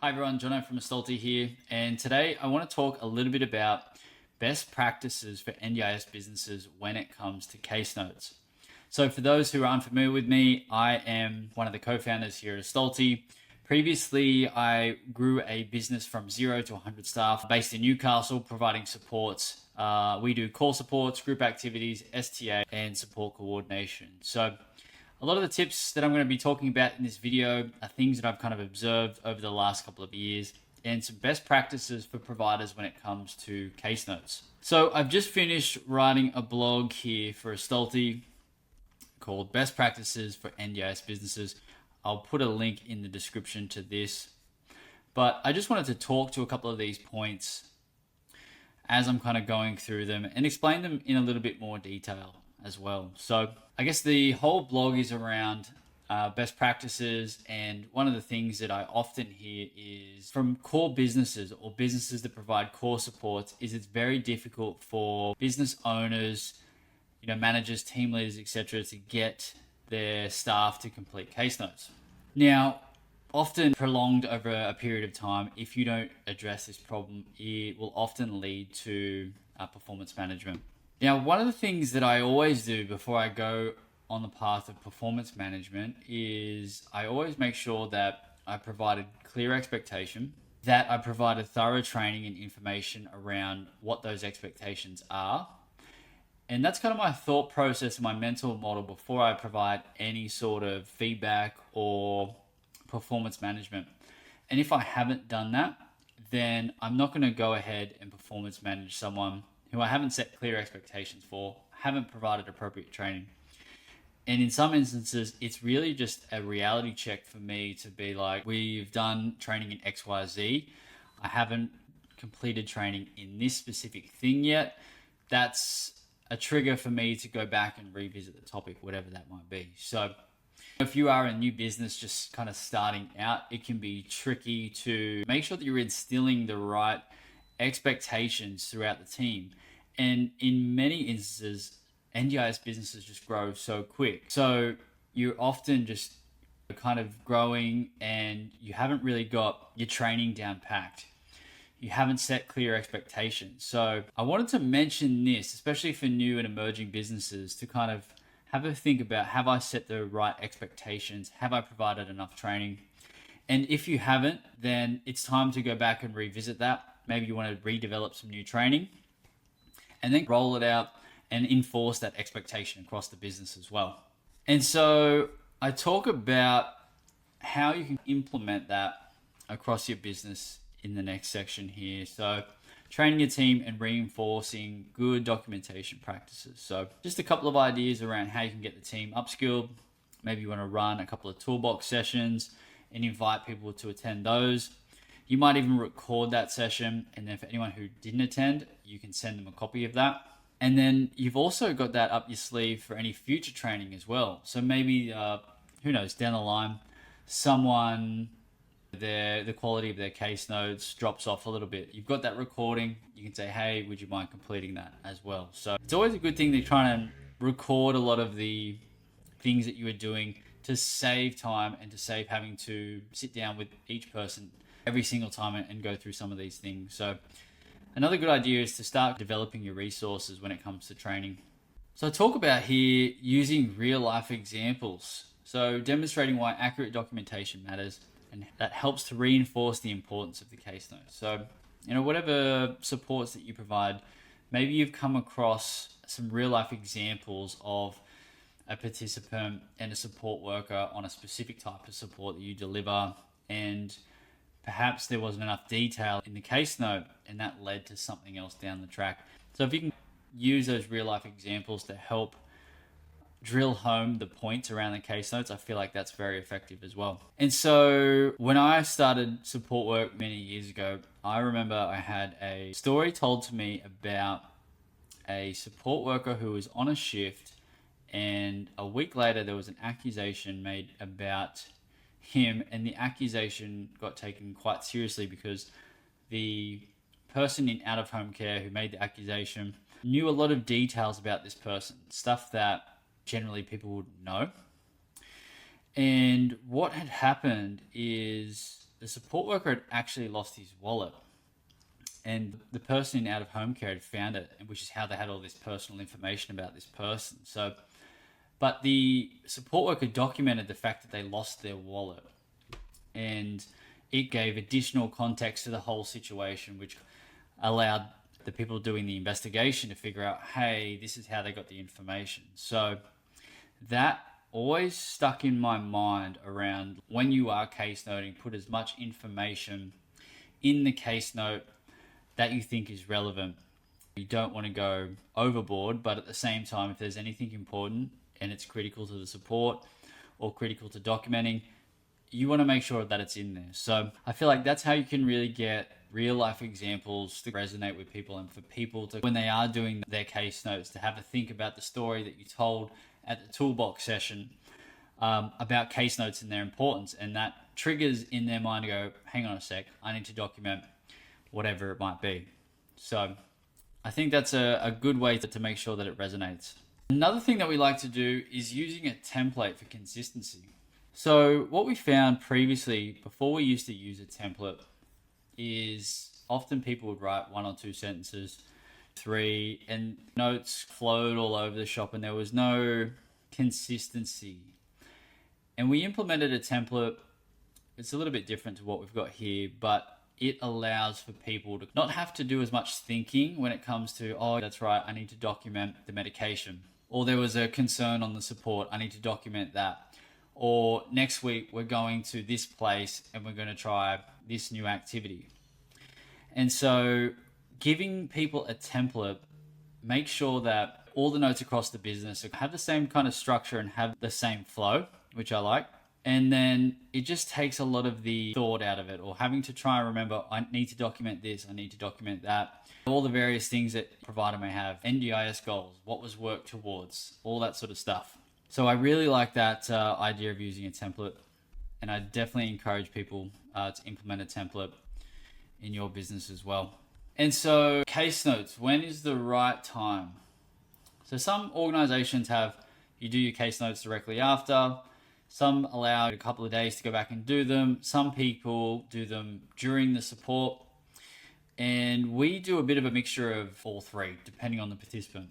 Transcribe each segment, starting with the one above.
Hi everyone, Jono from Stolty here, and today I want to talk a little bit about best practices for NDIS businesses when it comes to case notes. So for those who are unfamiliar with me, I am one of the co-founders here at Stolty. Previously, I grew a business from 0 to 100 staff based in Newcastle, providing supports. We do call supports, group activities, STA, and support coordination. So a lot of the tips that I'm going to be talking about in this video are things that I've kind of observed over the last couple of years and some best practices for providers when it comes to case notes. So I've just finished writing a blog here for Stolty called Best Practices for NDIS Businesses. I'll put a link in the description to this, but I just wanted to talk to a couple of these points as I'm kind of going through them and explain them in a little bit more detail as well. So I guess the whole blog is around best practices, and one of the things that I often hear is from core businesses or businesses that provide core supports is it's very difficult for business owners, managers, team leaders, etc., to get their staff to complete case notes. Now, often prolonged over a period of time, if you don't address this problem, it will often lead to performance management. Now, one of the things that I always do before I go on the path of performance management is I always make sure that I provided clear expectation, that I provided thorough training and information around what those expectations are. And that's kind of my thought process and my mental model before I provide any sort of feedback or performance management. And if I haven't done that, then I'm not going to go ahead and performance manage someone who I haven't set clear expectations for, haven't provided appropriate training. And in some instances, it's really just a reality check for me to be like, we've done training in XYZ. I haven't completed training in this specific thing yet. That's a trigger for me to go back and revisit the topic, whatever that might be. So if you are a new business just kind of starting out, it can be tricky to make sure that you're instilling the right expectations throughout the team. And in many instances, NDIS businesses just grow so quick. So you're often just kind of growing and you haven't really got your training down packed. You haven't set clear expectations. So I wanted to mention this, especially for new and emerging businesses, to kind of have a think about, have I set the right expectations? Have I provided enough training? And if you haven't, then it's time to go back and revisit that. Maybe you want to redevelop some new training and then roll it out and enforce that expectation across the business as well. And so I talk about how you can implement that across your business in the next section here. So training your team and reinforcing good documentation practices. So just a couple of ideas around how you can get the team upskilled. Maybe you want to run a couple of toolbox sessions and invite people to attend those. You might even record that session, and then for anyone who didn't attend, you can send them a copy of that. And then you've also got that up your sleeve for any future training as well. So maybe, who knows, down the line, someone, the quality of their case notes drops off a little bit. You've got that recording. You can say, hey, would you mind completing that as well? So it's always a good thing to try and record a lot of the things that you are doing to save time and to save having to sit down with each person every single time and go through some of these things. So another good idea is to start developing your resources when it comes to training. So I talk about here using real life examples. So demonstrating why accurate documentation matters, and that helps to reinforce the importance of the case notes. So, whatever supports that you provide, maybe you've come across some real life examples of a participant and a support worker on a specific type of support that you deliver, and perhaps there wasn't enough detail in the case note and that led to something else down the track. So if you can use those real life examples to help drill home the points around the case notes, I feel like that's very effective as well. And so when I started support work many years ago, I remember I had a story told to me about a support worker who was on a shift, and a week later there was an accusation made about him, and the accusation got taken quite seriously because the person in out-of-home care who made the accusation knew a lot of details about this person, stuff that generally people would know. And what had happened is the support worker had actually lost his wallet, and the person in out of home care had found it, which is how they had all this personal information about this person. So, but the support worker documented the fact that they lost their wallet, and it gave additional context to the whole situation, which allowed the people doing the investigation to figure out, hey, this is how they got the information. So that always stuck in my mind around when you are case noting, put as much information in the case note that you think is relevant. You don't want to go overboard, but at the same time, if there's anything important and it's critical to the support or critical to documenting, you want to make sure that it's in there. So I feel like that's how you can really get real life examples to resonate with people, and for people to, when they are doing their case notes, to have a think about the story that you told at the toolbox session about case notes and their importance, and that triggers in their mind to go, hang on a sec, I need to document whatever it might be. So I think that's a good way to make sure that it resonates. Another thing that we like to do is using a template for consistency. So what we found previously, before we used to use a template, is often people would write 1 or 2 sentences, 3, and notes flowed all over the shop and there was no consistency. And we implemented a template. It's a little bit different to what we've got here, but it allows for people to not have to do as much thinking when it comes to, oh, that's right, I need to document the medication. Or there was a concern on the support, I need to document that. Or next week we're going to this place and we're going to try this new activity. And so giving people a template, make sure that all the notes across the business have the same kind of structure and have the same flow, which I like. And then it just takes a lot of the thought out of it, or having to try and remember, I need to document this, I need to document that. All the various things that a provider may have, NDIS goals, what was worked towards, all that sort of stuff. So I really like that idea of using a template, and I definitely encourage people to implement a template in your business as well. And so case notes, when is the right time? So some organizations have, you do your case notes directly after. Some allow a couple of days to go back and do them. Some people do them during the support. And we do a bit of a mixture of all three, depending on the participant.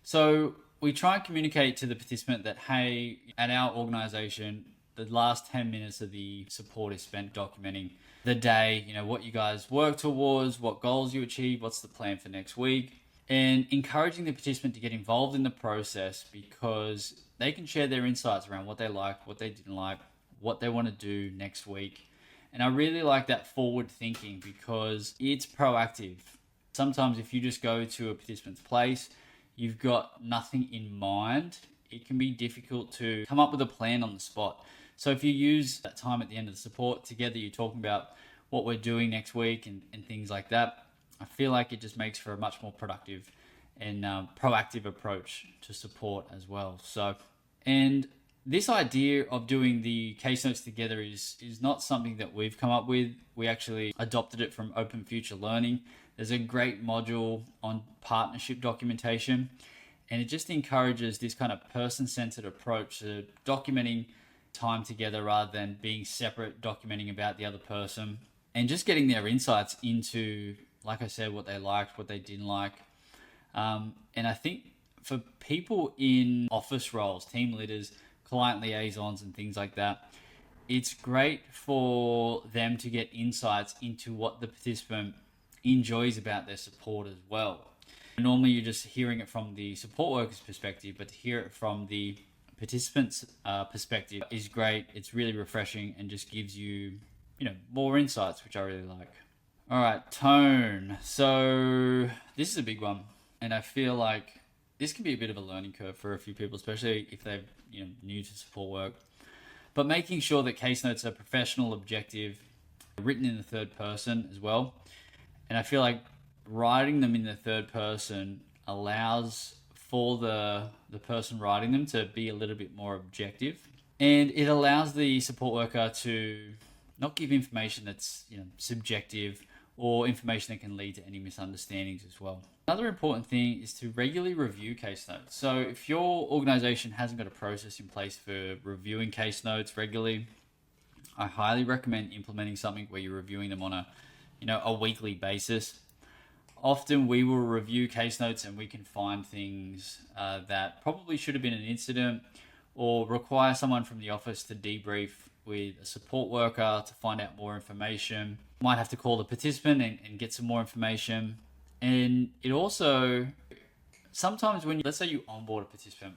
So we try and communicate to the participant that, hey, at our organization, the last 10 minutes of the support is spent documenting the day, what you guys work towards, what goals you achieve, what's the plan for next week, and encouraging the participant to get involved in the process, because they can share their insights around what they like, what they didn't like, what they want to do next week. And I really like that forward thinking because it's proactive. Sometimes if you just go to a participant's place, you've got nothing in mind, it can be difficult to come up with a plan on the spot. So if you use that time at the end of the support together, you're talking about what we're doing next week and things like that, I feel like it just makes for a much more productive and proactive approach to support as well. So, and this idea of doing the case notes together is not something that we've come up with. We actually adopted it from Open Future Learning. There's a great module on partnership documentation, and it just encourages this kind of person-centered approach to documenting time together rather than being separate, documenting about the other person, and just getting their insights into, like I said, what they liked, what they didn't like. And I think for people in office roles, team leaders, client liaisons and things like that, it's great for them to get insights into what the participant enjoys about their support as well. Normally you're just hearing it from the support worker's perspective, but to hear it from the participant's perspective is great. It's really refreshing and just gives you, more insights, which I really like. All right, tone. So this is a big one, and I feel like this can be a bit of a learning curve for a few people, especially if they're new to support work. But making sure that case notes are professional, objective, written in the third person as well. And I feel like writing them in the third person allows for the person writing them to be a little bit more objective. And it allows the support worker to not give information that's subjective or information that can lead to any misunderstandings as well. Another important thing is to regularly review case notes. So if your organization hasn't got a process in place for reviewing case notes regularly, I highly recommend implementing something where you're reviewing them on a weekly basis. Often we will review case notes and we can find things that probably should have been an incident, or require someone from the office to debrief with a support worker to find out more information. Might have to call the participant and get some more information. And it also, sometimes when let's say you onboard a participant,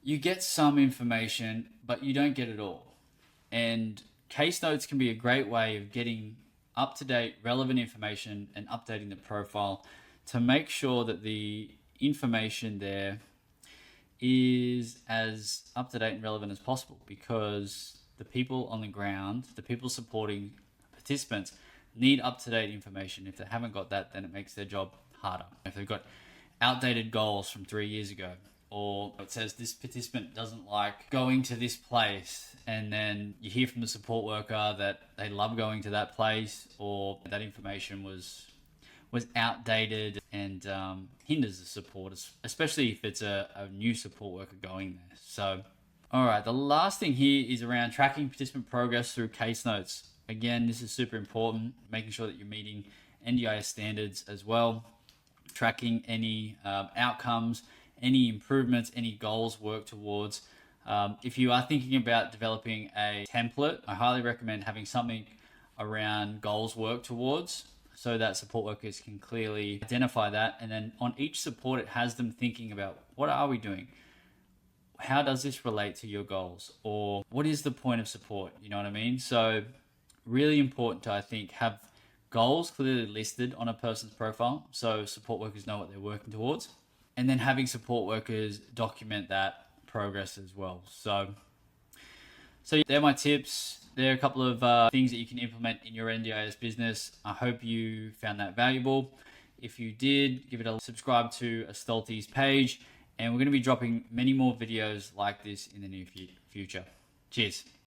you get some information, but you don't get it all. And case notes can be a great way of getting up-to-date, relevant information and updating the profile to make sure that the information there is as up-to-date and relevant as possible, because the people on the ground, the people supporting participants, need up-to-date information. If they haven't got that, then it makes their job harder. If they've got outdated goals from 3 years ago, or it says this participant doesn't like going to this place, and then you hear from the support worker that they love going to that place, or that information was outdated and hinders the support, especially if it's a new support worker going there. So, all right, the last thing here is around tracking participant progress through case notes. Again, this is super important, making sure that you're meeting NDIS standards as well, tracking any outcomes, any improvements, any goals worked towards. If you are thinking about developing a template, I highly recommend having something around goals worked towards, so that support workers can clearly identify that. And then on each support, it has them thinking about, what are we doing? How does this relate to your goals? Or what is the point of support? You know what I mean? So really important to, I think, have goals clearly listed on a person's profile so support workers know what they're working towards. And then having support workers document that progress as well. So they're my tips. There are a couple of things that you can implement in your NDIS business. I hope you found that valuable. If you did, give it a subscribe to a Stolties page, and we're going to be dropping many more videos like this in the near future. Cheers.